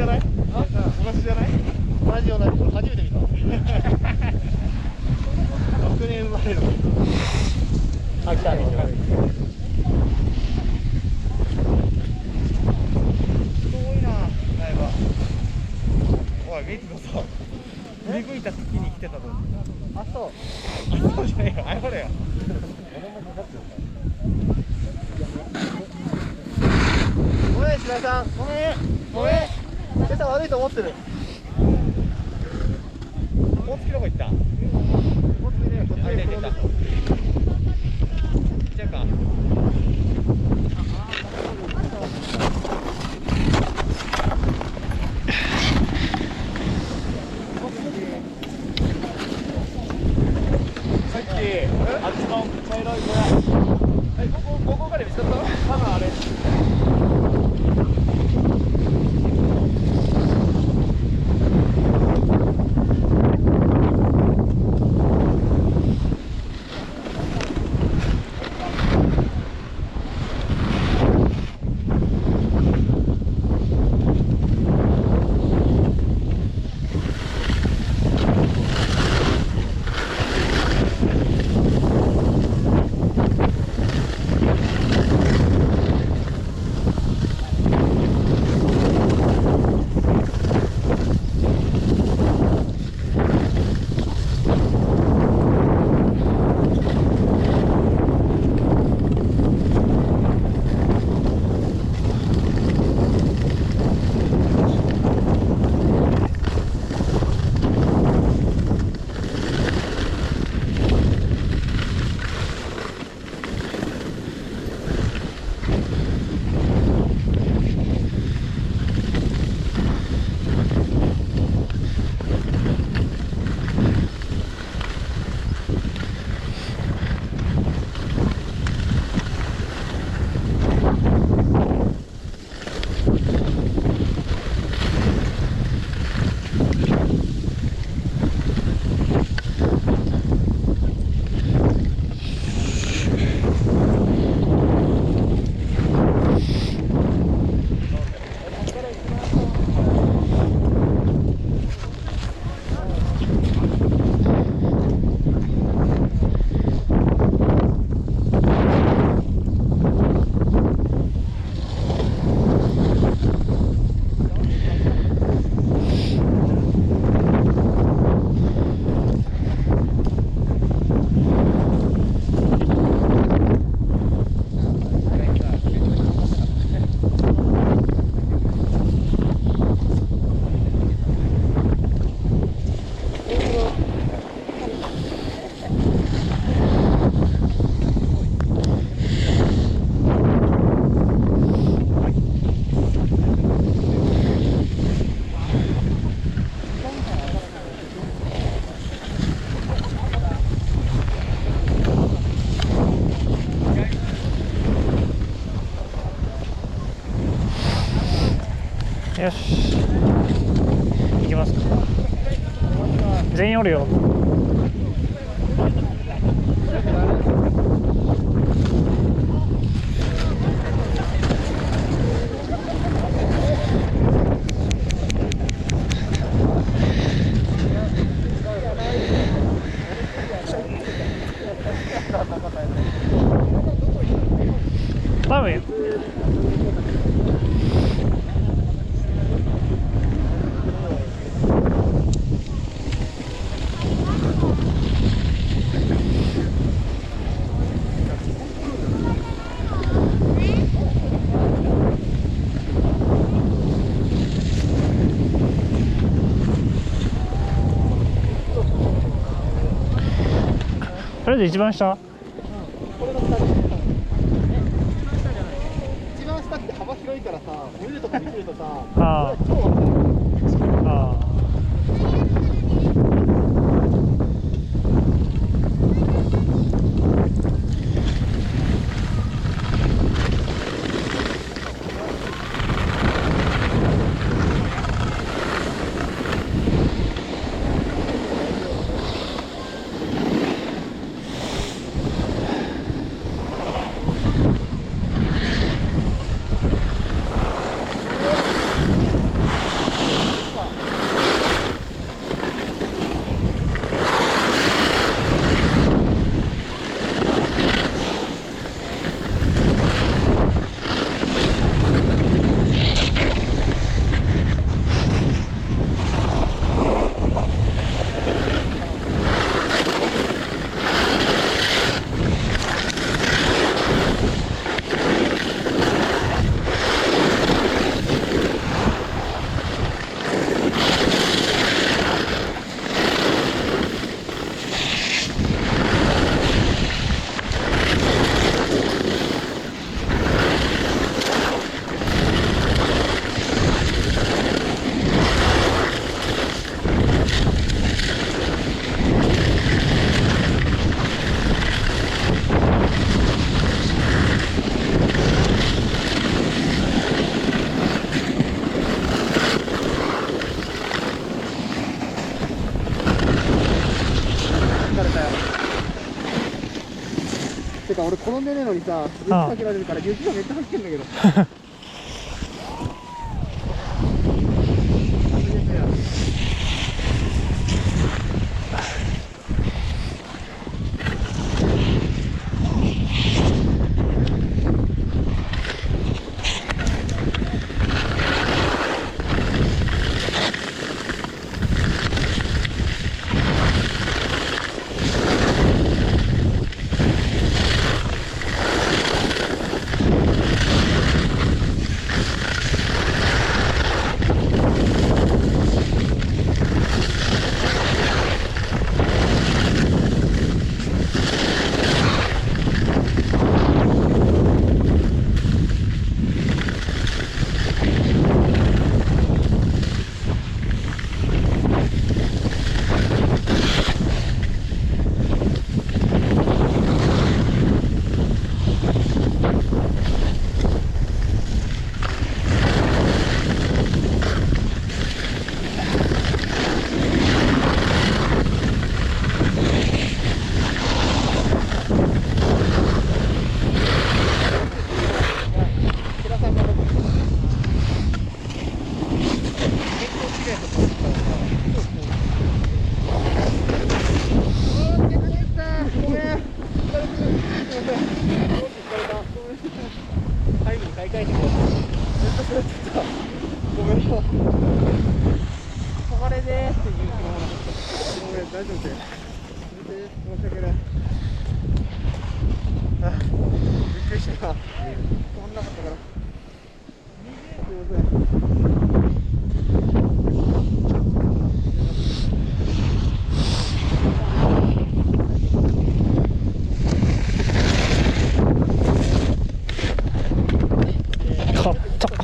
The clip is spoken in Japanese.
ゃない？同じじゃない？同じこれ初めて見た。6年生まれの。あ、来たね。すごいな、苗場。おい、見てください。振り向いた時に来てたと。あ、そう。あ、そうじゃねえよ。謝れよ。ごめん、白井さん。ごめん。今朝悪いと思ってる。大月どこ行った？大月ね、こっちに行った。行っちゃうか。さっきあっちの茶色い小屋。ここから見つかった？多分あれ。よし、行きますか。全員おるよ。多分とりあえず一番下。これの下。一番下って幅広いからさ、泳ぐとかできるとさ、ああ。超わかる。ああ。か俺転んでねえのにさ、雪かけられるから雪がめっちゃ入ってんだけど。買った。